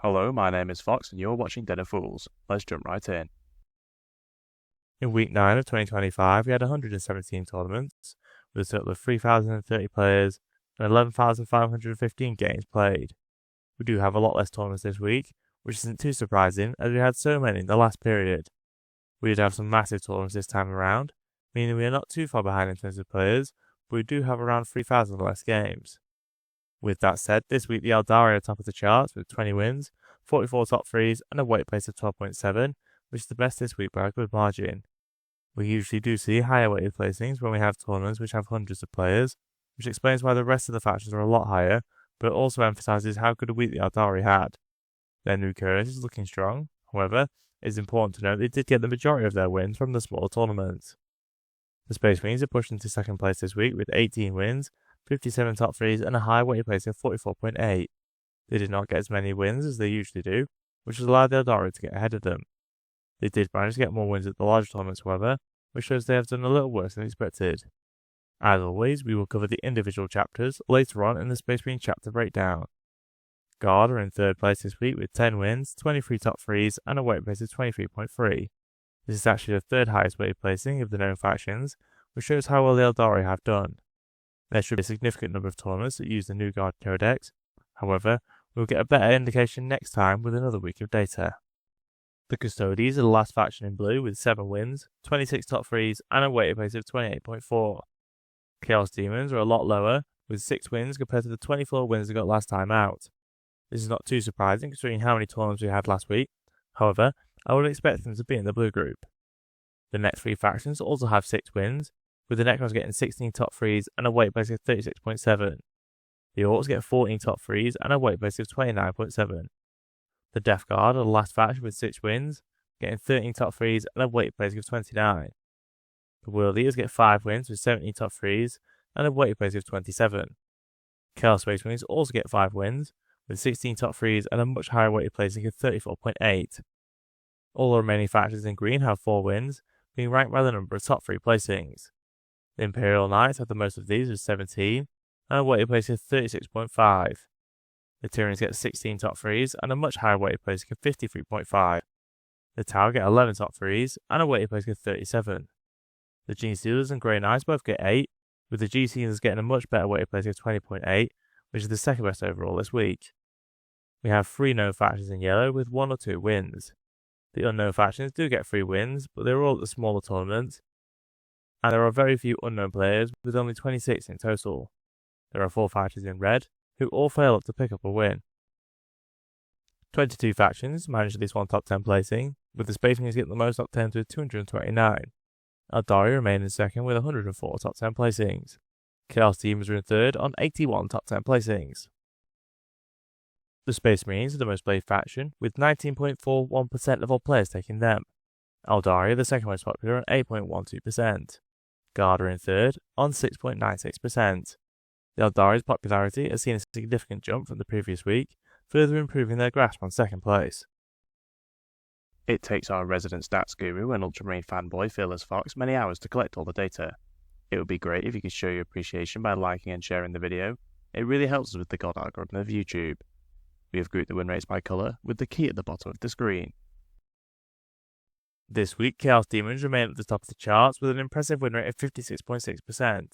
Hello, my name is Fox and you're watching Den of Fools. Let's jump right in. In week 9 of 2025, we had 117 tournaments, with a total of 3,030 players and 11,515 games played. We do have a lot less tournaments this week, which isn't too surprising as we had so many in the last period. We did have some massive tournaments this time around, meaning we are not too far behind in terms of players, but we do have around 3,000 less games. With that said, this week the Aeldari are top of the charts with 20 wins, 44 top 3s and a weight place of 12.7, which is the best this week by a good margin. We usually do see higher weighted placings when we have tournaments which have hundreds of players, which explains why the rest of the factions are a lot higher, but it also emphasises how good a week the Aeldari had. Their new currency is looking strong, however, it is important to note they did get the majority of their wins from the smaller tournaments. The Space Marines are pushed into second place this week with 18 wins, 57 top 3s and a high weighted place of 44.8. They did not get as many wins as they usually do, which has allowed the Aeldari to get ahead of them. They did manage to get more wins at the larger tournaments, however, which shows they have done a little worse than expected. As always, we will cover the individual chapters later on in the Space Marine chapter breakdown. Guard are in third place this week with 10 wins, 23 top 3s and a weight place of 23.3. This is actually the third highest weighted placing of the known factions, which shows how well the Aeldari have done. There should be a significant number of tournaments that use the new Guard Codex, however, we will get a better indication next time with another week of data. The Custodies are the last faction in blue with 7 wins, 26 top 3s and a weighted place of 28.4. Chaos Demons are a lot lower with 6 wins compared to the 24 wins they got last time out. This is not too surprising considering how many tournaments we had last week, however, I would expect them to be in the blue group. The next 3 factions also have 6 wins, with the Necrons getting 16 top 3s and a weight place of 36.7. The Orcs get 14 top 3s and a weight place of 29.7. The Death Guard are the last faction with 6 wins, getting 13 top 3s and a weight place of 29. The World Eaters get 5 wins with 17 top 3s and a weight place of 27. Chaos Space Marines also get 5 wins, with 16 top 3s and a much higher weighted placing of 34.8. All the remaining factions in green have 4 wins, being ranked by the number of top 3 placings. The Imperial Knights have the most of these with 17, and a weighted place of 36.5. The Tyranids get 16 top 3s and a much higher weighted placing of 53.5. The Tower get 11 top 3s and a weighted placing of 37. The Gene Stealers and Grey Knights both get 8, with the G Stealers getting a much better weighted placing of 20.8, which is the second best overall this week. We have 3 known factions in yellow with 1 or 2 wins. The unknown factions do get 3 wins, but they're all at the smaller tournaments, and there are very few unknown players with only 26 in total. There are 4 factions in red, who all fail up to pick up a win. 22 factions managed at least 1 top 10 placing, with the Space Marines getting the most top 10s with 229. Aeldari remain in second with 104 top 10 placings. Chaos Demons are in third on 81 top 10 placings. The Space Marines are the most played faction, with 19.41% of all players taking them. Aeldari are the second most popular on 8.12%. Guard are in third on 6.96%. The Aeldari's popularity has seen a significant jump from the previous week, further improving their grasp on second place. It takes our resident stats guru and Ultramarine fanboy Fearless Fox many hours to collect all the data. It would be great if you could show your appreciation by liking and sharing the video. It really helps us with the God algorithm of YouTube. We have grouped the win rates by colour, with the key at the bottom of the screen. This week, Chaos Demons remain at the top of the charts with an impressive win rate of 56.6%.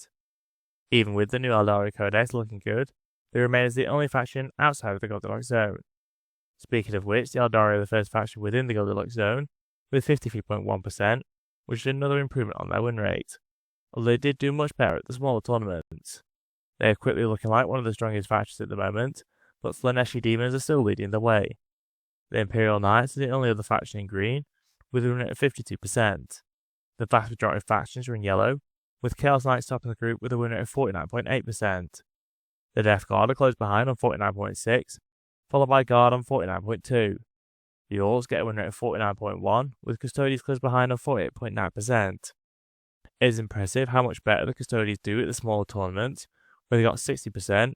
Even with the new Aeldari Codex looking good, they remain as the only faction outside of the Goldilocks zone. Speaking of which, the Aeldari are the first faction within the Goldilocks zone, with 53.1%, which is another improvement on their win rate, although they did do much better at the smaller tournaments. They are quickly looking like one of the strongest factions at the moment, but Slaneshi Demons are still leading the way. The Imperial Knights are the only other faction in green, with a win rate of 52%. The vast majority of factions are in yellow, with Chaos Knights topping the group with a win rate of 49.8%. The Death Guard are close behind on 49.6%, followed by Guard on 49.2%. The Orcs get a win rate of 49.1%, with Custodies close behind on 48.9%. It is impressive how much better the Custodies do at the smaller tournaments, where they got 60%,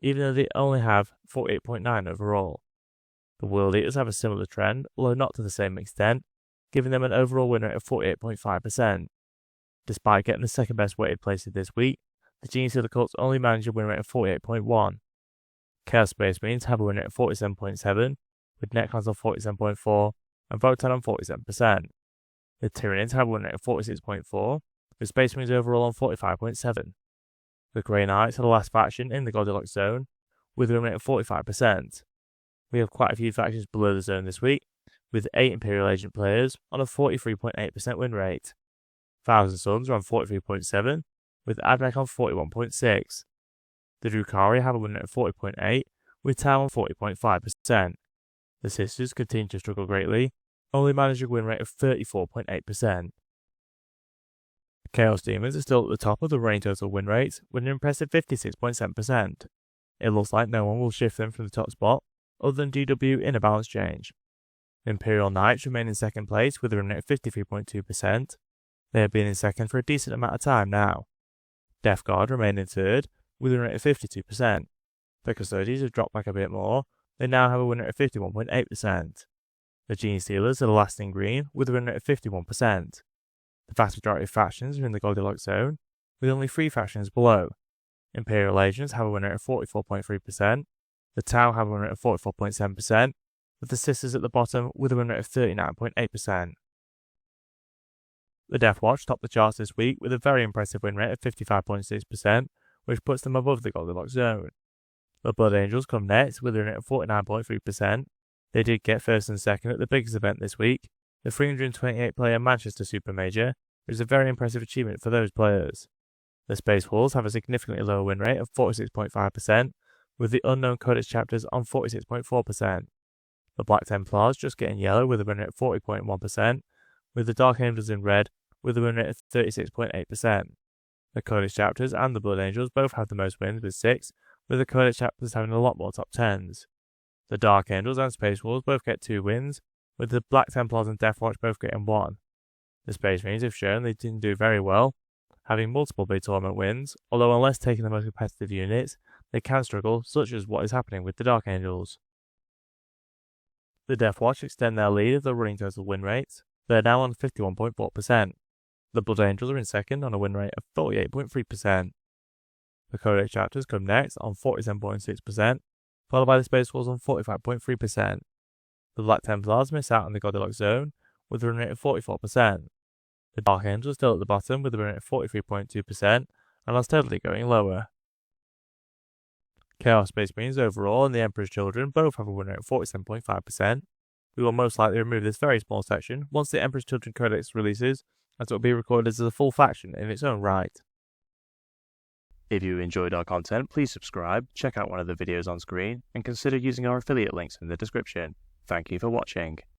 even though they only have 48.9% overall. The World Eaters have a similar trend, although not to the same extent, giving them an overall win rate of 48.5%. Despite getting the second best weighted places this week, the Gene Stealer cults only managed a win rate of 48.1%. Chaos Space Marines have a win rate of 47.7%, with Necrons on 47.4 and Votan on 47%. The Tyranids have a win rate of 46.4, with Space Marines overall on 45.7. The Grey Knights are the last faction in the Goldilocks zone, with a win rate of 45%. We have quite a few factions below the zone this week, with 8 Imperial Agent players on a 43.8% win rate. Thousand Sons are on 43.7, with Admech on 41.6. The Drukhari have a win rate of 40.8, with Tau on 40.5%. The Sisters continue to struggle greatly, only managing a win rate of 34.8%. Chaos Demons are still at the top of the running total win rate, with an impressive 56.7%. It looks like no one will shift them from the top spot, other than DW in a balance change. Imperial Knights remain in second place with a win rate of 53.2%. They have been in second for a decent amount of time now. Death Guard remain in third, with a win rate of 52%. The Custodians have dropped back a bit more, they now have a win rate of 51.8%. The Gene Stealers are the last in green, with a win rate of 51%. The vast majority of factions are in the Goldilocks zone, with only 3 factions below. Imperial Agents have a win rate of 44.3%, the Tau have a win rate of 44.7%, with the Sisters at the bottom with a win rate of 39.8%. The Death Watch topped the charts this week with a very impressive win rate of 55.6%, which puts them above the Goldilocks zone. The Blood Angels come next with a win rate of 49.3%. They did get first and second at the biggest event this week, the 328-player Manchester Super Major, which is a very impressive achievement for those players. The Space Wolves have a significantly lower win rate of 46.5%, with the Unknown Codex chapters on 46.4%. The Black Templars just getting yellow with a win rate of 40.1%, with the Dark Angels in red with a win rate of 36.8%. The Codex chapters and the Blood Angels both have the most wins with 6, with the Codex chapters having a lot more top 10s. The Dark Angels and Space Wolves both get 2 wins, with the Black Templars and Death Watch both getting 1. The Space Marines have shown they didn't do very well, having multiple big tournament wins, although unless taking the most competitive units, they can struggle, such as what is happening with the Dark Angels. The Death Watch extend their lead of the running total win rates. They are now on 51.4%. The Blood Angels are in second on a win rate of 48.3%. The Codex chapters come next on 47.6%, followed by the Space Wolves on 45.3%. The Black Templars miss out on the Goldilocks zone with a win rate of 44%. The Dark Angels are still at the bottom with a win rate of 43.2% and are steadily going lower. Chaos Space Marines overall and the Emperor's Children both have a win rate of 47.5%. We will most likely remove this very small section once the Emperor's Children Codex releases, as it will be recorded as a full faction in its own right. If you enjoyed our content, please subscribe, check out one of the videos on screen, and consider using our affiliate links in the description. Thank you for watching.